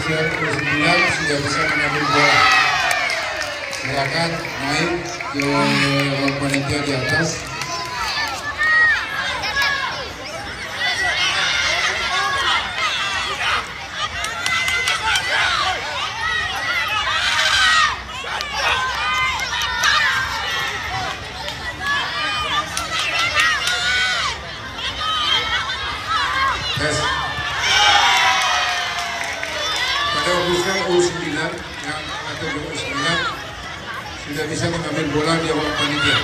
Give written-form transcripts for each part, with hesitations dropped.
usia 29 sudah bisa mengambil bola. Silakan naik ke ruang panitia di atas. Tes. Pada ofisial U9 yang kategori U9 sudah bisa mengambil bola di ruang panitia.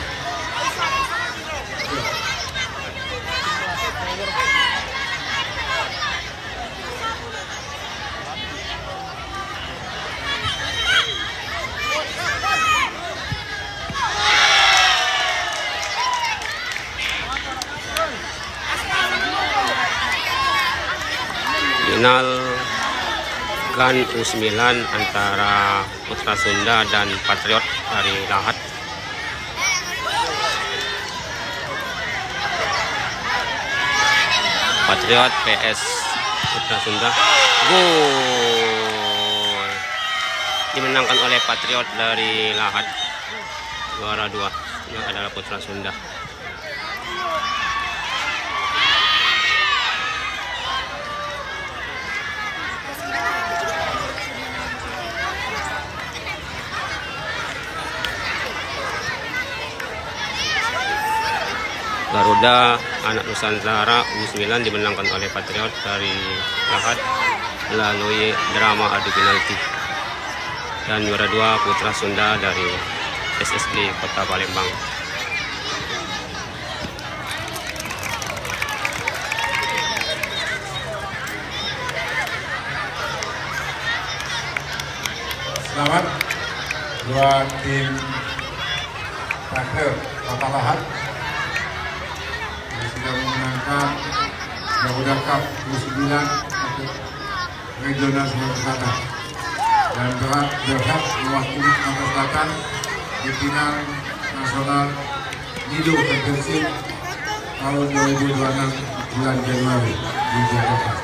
Final GAN U9 antara Putra Sunda dan Patriot dari Lahat. Patriot PS Putra Sunda. Gol dimenangkan oleh Patriot dari Lahat. Juara 2 yang adalah Putra Sunda. Garuda Anak Nusantara U9 dimenangkan oleh Patriot dari Lahat melalui drama adu penalti. Dan juara 2 Putra Sunda dari SSB Kota Palembang. Selamat buat tim Patriot Kota Lahat sudah memenangkan Garuda Cup U9 untuk regional Sumatera Selatan dan berhak mewakili Sumatera Selatan di final nasional Nido Championship tahun 2026 bulan Januari di Jakarta.